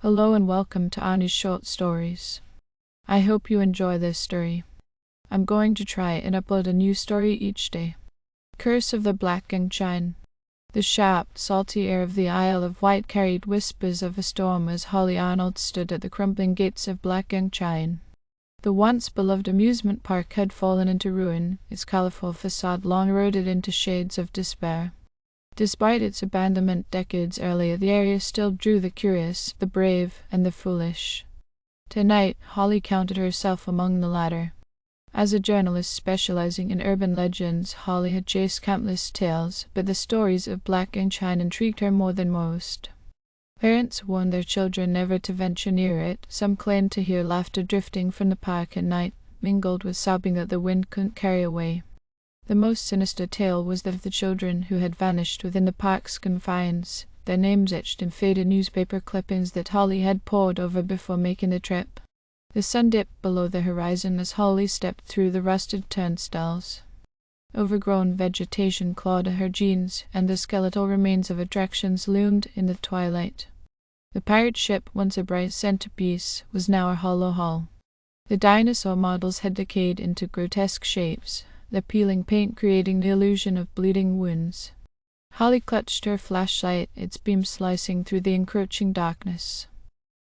Hello and welcome to Ani's Short Stories. I hope you enjoy this story. I'm going to try and upload a new story each day. Curse of the Blackgang Chine. The sharp, salty air of the Isle of Wight carried whispers of a storm as Holly Arnold stood at the crumbling gates of Blackgang Chine. The once beloved amusement park had fallen into ruin, its colourful facade long eroded into shades of despair. Despite its abandonment decades earlier, the area still drew the curious, the brave, and the foolish. Tonight, Holly counted herself among the latter. As a journalist specializing in urban legends, Holly had chased countless tales, but the stories of Blackgang Chine intrigued her more than most. Parents warned their children never to venture near it. Some claimed to hear laughter drifting from the park at night, mingled with sobbing that the wind couldn't carry away. The most sinister tale was that of the children who had vanished within the park's confines, their names etched in faded newspaper clippings that Holly had pored over before making the trip. The sun dipped below the horizon as Holly stepped through the rusted turnstiles. Overgrown vegetation clawed at her jeans, and the skeletal remains of attractions loomed in the twilight. The pirate ship, once a bright centerpiece, was now a hollow hull. The dinosaur models had decayed into grotesque shapes, the peeling paint creating the illusion of bleeding wounds. Holly clutched her flashlight, its beam slicing through the encroaching darkness.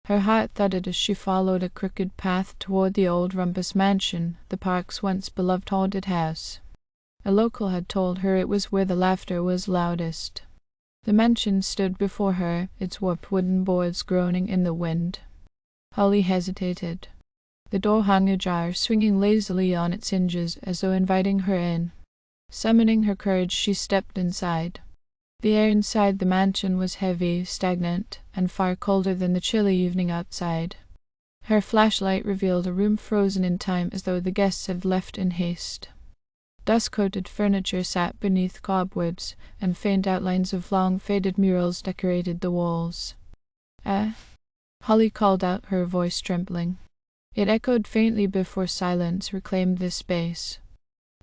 Her heart thudded as she followed a crooked path toward the old rumpus mansion, the park's once beloved haunted house. A local had told her it was where the laughter was loudest. The mansion stood before her, its warped wooden boards groaning in the wind. Holly hesitated. The door hung ajar, swinging lazily on its hinges as though inviting her in. Summoning her courage, she stepped inside. The air inside the mansion was heavy, stagnant, and far colder than the chilly evening outside. Her flashlight revealed a room frozen in time as though the guests had left in haste. Dust-coated furniture sat beneath cobwebs, and faint outlines of long, faded murals decorated the walls. Holly called out, her voice trembling. It echoed faintly before silence reclaimed this space.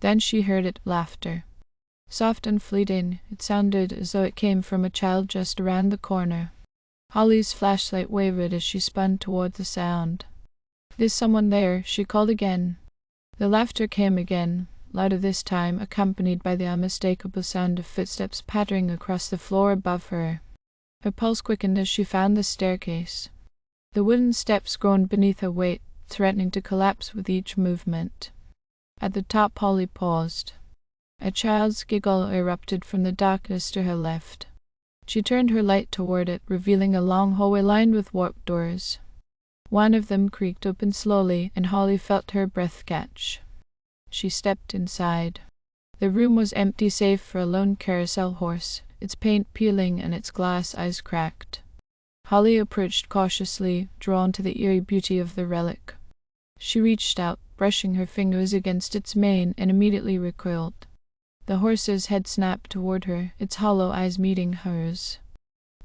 Then she heard it, laughter. Soft and fleeting, it sounded as though it came from a child just around the corner. Holly's flashlight wavered as she spun toward the sound. "There's someone there," she called again. The laughter came again, louder this time, accompanied by the unmistakable sound of footsteps pattering across the floor above her. Her pulse quickened as she found the staircase. The wooden steps groaned beneath her weight, threatening to collapse with each movement. At the top, Holly paused. A child's giggle erupted from the darkness to her left. She turned her light toward it, revealing a long hallway lined with warped doors. One of them creaked open slowly, and Holly felt her breath catch. She stepped inside. The room was empty save for a lone carousel horse, its paint peeling and its glass eyes cracked. Holly approached cautiously, drawn to the eerie beauty of the relic. She reached out, brushing her fingers against its mane, and immediately recoiled. The horse's head snapped toward her, its hollow eyes meeting hers.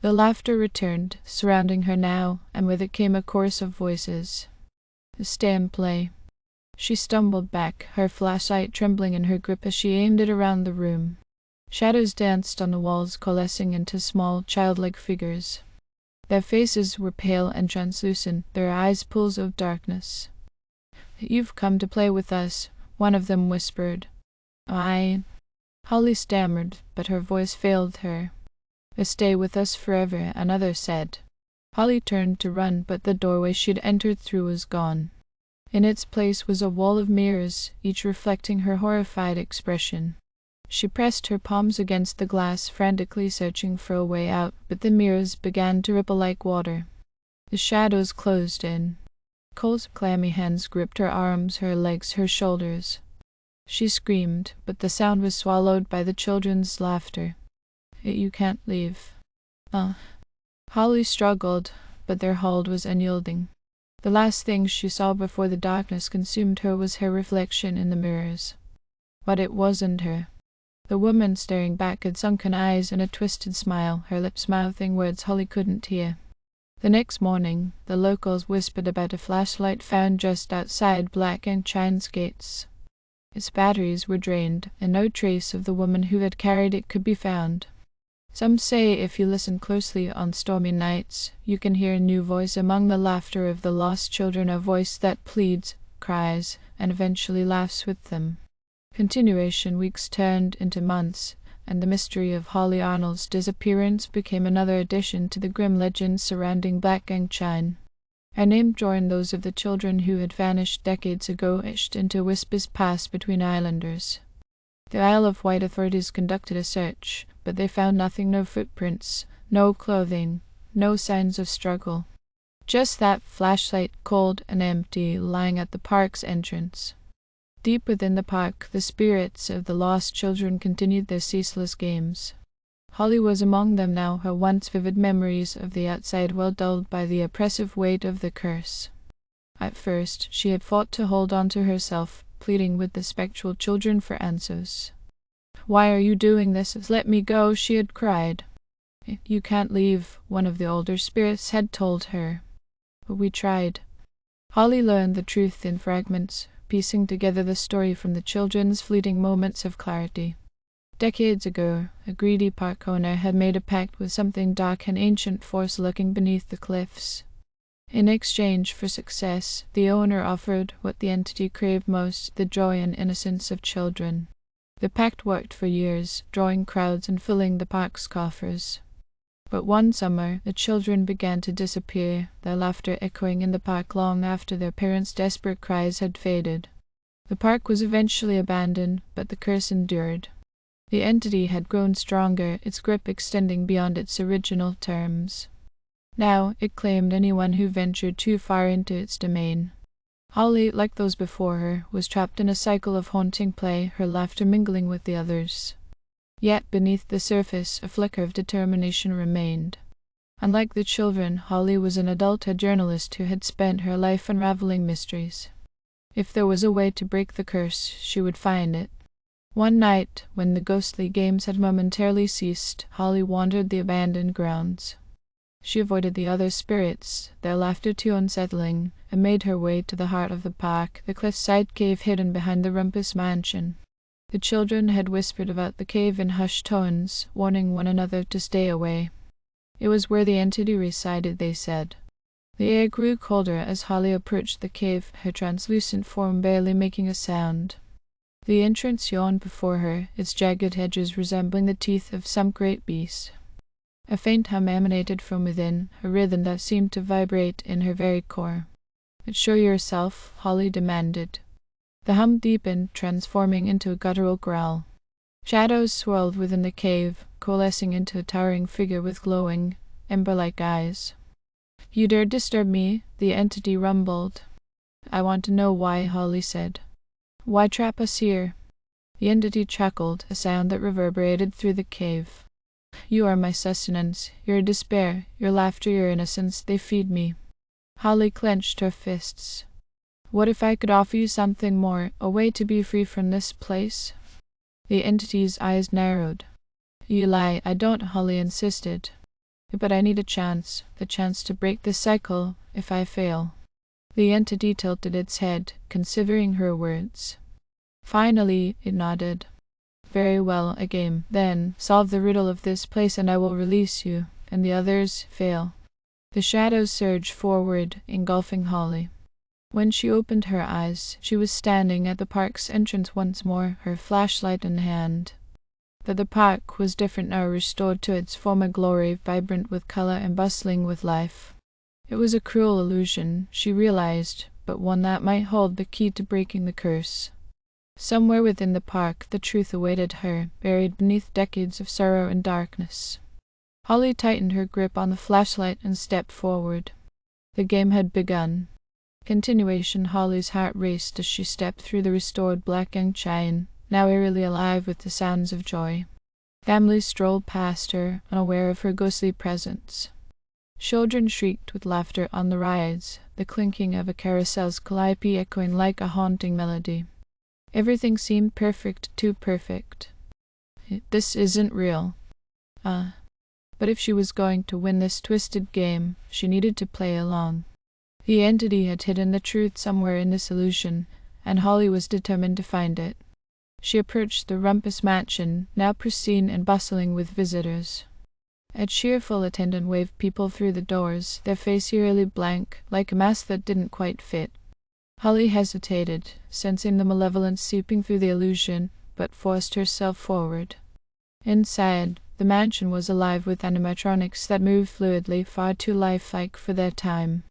The laughter returned, surrounding her now, and with it came a chorus of voices. "Stay and play." She stumbled back, her flashlight trembling in her grip as she aimed it around the room. Shadows danced on the walls, coalescing into small, childlike figures. Their faces were pale and translucent, their eyes pools of darkness. "You've come to play with us," one of them whispered. Holly stammered, but her voice failed her. "Stay with us forever," another said. Holly turned to run, but the doorway she'd entered through was gone. In its place was a wall of mirrors, each reflecting her horrified expression. She pressed her palms against the glass, frantically searching for a way out, but the mirrors began to ripple like water. The shadows closed in. Cold, clammy hands gripped her arms, her legs, her shoulders. She screamed, but the sound was swallowed by the children's laughter. "You can't leave." Holly struggled, but their hold was unyielding. The last thing she saw before the darkness consumed her was her reflection in the mirrors. But it wasn't her. The woman staring back had sunken eyes and a twisted smile, her lips mouthing words Holly couldn't hear. The next morning, the locals whispered about a flashlight found just outside Blackgang Chine's gates. Its batteries were drained, and no trace of the woman who had carried it could be found. Some say if you listen closely on stormy nights, you can hear a new voice among the laughter of the lost children, a voice that pleads, cries, and eventually laughs with them. Continuation weeks turned into months, and the mystery of Holly Arnold's disappearance became another addition to the grim legends surrounding Blackgang Chine. Her name joined those of the children who had vanished decades ago, etched into whispers passed between islanders. The Isle of Wight authorities conducted a search, but they found nothing, no footprints, no clothing, no signs of struggle. Just that flashlight, cold and empty, lying at the park's entrance. Deep within the park, the spirits of the lost children continued their ceaseless games. Holly was among them now, her once vivid memories of the outside world dulled by the oppressive weight of the curse. At first, she had fought to hold on to herself, pleading with the spectral children for answers. "Why are you doing this? Let me go," she had cried. "You can't leave," one of the older spirits had told her. "But we tried." Holly learned the truth in fragments, piecing together the story from the children's fleeting moments of clarity. Decades ago, a greedy park owner had made a pact with something dark, an ancient force lurking beneath the cliffs. In exchange for success, the owner offered what the entity craved most, the joy and innocence of children. The pact worked for years, drawing crowds and filling the park's coffers. But one summer, the children began to disappear, their laughter echoing in the park long after their parents' desperate cries had faded. The park was eventually abandoned, but the curse endured. The entity had grown stronger, its grip extending beyond its original terms. Now it claimed anyone who ventured too far into its domain. Holly, like those before her, was trapped in a cycle of haunting play, her laughter mingling with the others. Yet beneath the surface, a flicker of determination remained. Unlike the children, Holly was an adult, a journalist who had spent her life unraveling mysteries. If there was a way to break the curse, she would find it. One night, when the ghostly games had momentarily ceased, Holly wandered the abandoned grounds. She avoided the other spirits, their laughter too unsettling, and made her way to the heart of the park, the cliffside cave hidden behind the Rumpus Mansion. The children had whispered about the cave in hushed tones, warning one another to stay away. It was where the entity resided, they said. The air grew colder as Holly approached the cave, her translucent form barely making a sound. The entrance yawned before her, its jagged edges resembling the teeth of some great beast. A faint hum emanated from within, a rhythm that seemed to vibrate in her very core. "But show yourself," Holly demanded. The hum deepened, transforming into a guttural growl. Shadows swirled within the cave, coalescing into a towering figure with glowing, ember-like eyes. "You dare disturb me," the entity rumbled. "I want to know why," Holly said. "Why trap us here?" The entity chuckled, a sound that reverberated through the cave. "You are my sustenance, your despair, your laughter, your innocence, they feed me." Holly clenched her fists. "What if I could offer you something more, a way to be free from this place?" The entity's eyes narrowed. "You lie, I don't," Holly insisted. "But I need a chance, the chance to break this cycle, if I fail." The entity tilted its head, considering her words. Finally, it nodded. "Very well, a game. Then, solve the riddle of this place and I will release you, and the others fail." The shadows surged forward, engulfing Holly. When she opened her eyes, she was standing at the park's entrance once more, her flashlight in hand. But the park was different now, restored to its former glory, vibrant with color and bustling with life. It was a cruel illusion, she realized, but one that might hold the key to breaking the curse. Somewhere within the park, the truth awaited her, buried beneath decades of sorrow and darkness. Holly tightened her grip on the flashlight and stepped forward. The game had begun. Continuation. Holly's heart raced as she stepped through the restored Blackgang Chine, now eerily alive with the sounds of joy. Families strolled past her, unaware of her ghostly presence. Children shrieked with laughter on the rides, the clinking of a carousel's calliope echoing like a haunting melody. Everything seemed perfect, too perfect. This isn't real. But if she was going to win this twisted game, she needed to play along. The entity had hidden the truth somewhere in this illusion, and Holly was determined to find it. She approached the Rumpus Mansion, now pristine and bustling with visitors. A cheerful attendant waved people through the doors, their face eerily blank, like a mask that didn't quite fit. Holly hesitated, sensing the malevolence seeping through the illusion, but forced herself forward. Inside, the mansion was alive with animatronics that moved fluidly, far too lifelike for their time.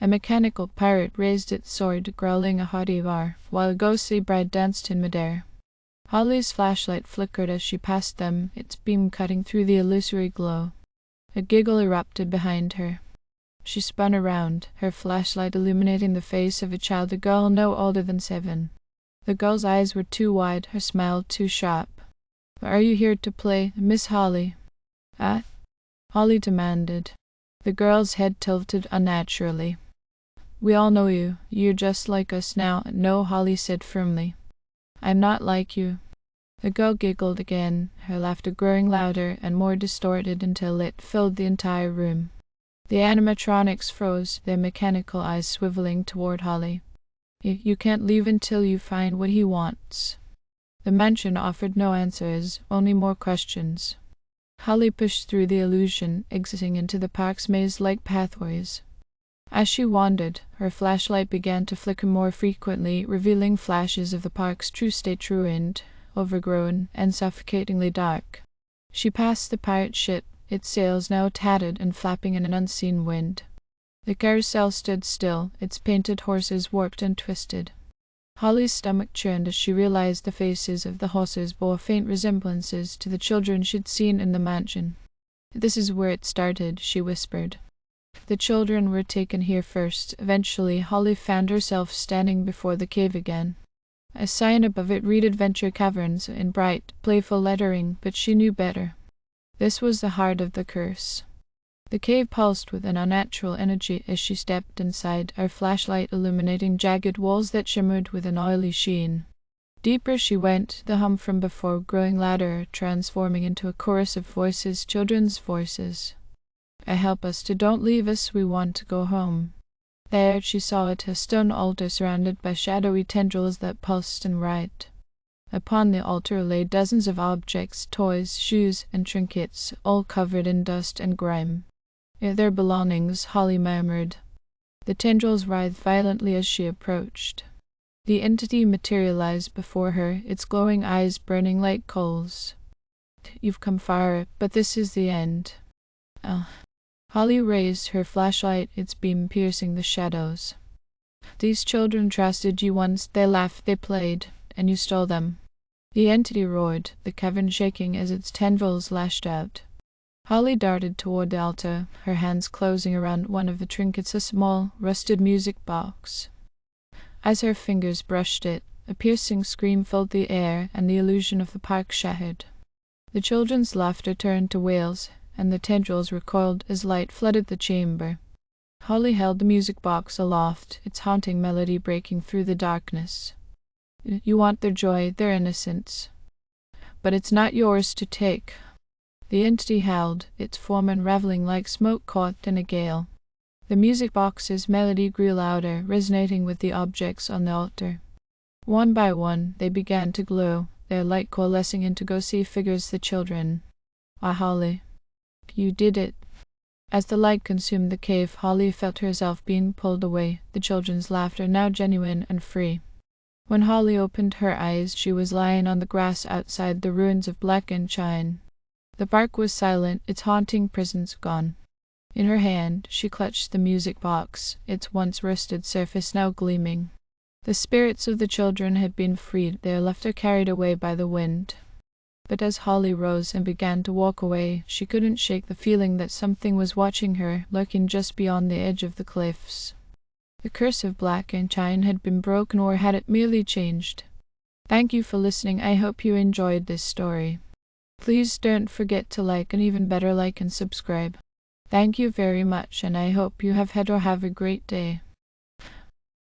A mechanical pirate raised its sword, growling a haughty var, while a ghostly bride danced in midair. Holly's flashlight flickered as she passed them, its beam cutting through the illusory glow. A giggle erupted behind her. She spun around, her flashlight illuminating the face of a child, a girl no older than 7. The girl's eyes were too wide, her smile too sharp. "Are you here to play, Miss Holly?" Holly demanded. The girl's head tilted unnaturally. "We all know you. You're just like us now." "No," Holly said firmly. "I'm not like you." The girl giggled again, her laughter growing louder and more distorted until it filled the entire room. The animatronics froze, their mechanical eyes swiveling toward Holly. You can't leave until you find what he wants." The mansion offered no answers, only more questions. Holly pushed through the illusion, exiting into the park's maze-like pathways. As she wandered, her flashlight began to flicker more frequently, revealing flashes of the park's true state, ruined, overgrown, and suffocatingly dark. She passed the pirate ship, its sails now tattered and flapping in an unseen wind. The carousel stood still, its painted horses warped and twisted. Holly's stomach churned as she realized the faces of the horses bore faint resemblances to the children she'd seen in the mansion. "This is where it started," she whispered. The children were taken here first. Eventually, Holly found herself standing before the cave again. A sign above it read Adventure Caverns in bright, playful lettering, but she knew better. This was the heart of the curse. The cave pulsed with an unnatural energy as she stepped inside, her flashlight illuminating jagged walls that shimmered with an oily sheen. Deeper she went, the hum from before growing louder, transforming into a chorus of voices, children's voices. "Help us, don't leave us, we want to go home." There she saw it, a stone altar surrounded by shadowy tendrils that pulsed and writhed. Upon the altar lay dozens of objects, toys, shoes, and trinkets, all covered in dust and grime. "Their belongings," Holly murmured. The tendrils writhed violently as she approached. The entity materialized before her, its glowing eyes burning like coals. "You've come far, but this is the end." Holly raised her flashlight, its beam piercing the shadows. "These children trusted you once, they laughed, they played, and you stole them." The entity roared, the cavern shaking as its tendrils lashed out. Holly darted toward the altar, her hands closing around one of the trinkets, a small, rusted music box. As her fingers brushed it, a piercing scream filled the air, and the illusion of the park shattered. The children's laughter turned to wails, and the tendrils recoiled as light flooded the chamber. Holly held the music box aloft, its haunting melody breaking through the darkness. "You want their joy, their innocence. But it's not yours to take." The entity howled, its form unraveling like smoke caught in a gale. The music box's melody grew louder, resonating with the objects on the altar. One by one, they began to glow, their light coalescing into ghostly figures, the children. Holly, you did it." As the light consumed the cave, Holly felt herself being pulled away, the children's laughter now genuine and free. When Holly opened her eyes, she was lying on the grass outside the ruins of Blackgang, Chine. The park was silent, its haunting presence gone. In her hand, she clutched the music box, its once rusted surface now gleaming. The spirits of the children had been freed, their laughter carried away by the wind. But as Holly rose and began to walk away, she couldn't shake the feeling that something was watching her, lurking just beyond the edge of the cliffs. The curse of Blackgang Chine had been broken, or had it merely changed? Thank you for listening. I hope you enjoyed this story. Please don't forget to like, and even better, like and subscribe. Thank you very much, and I hope you have had or have a great day.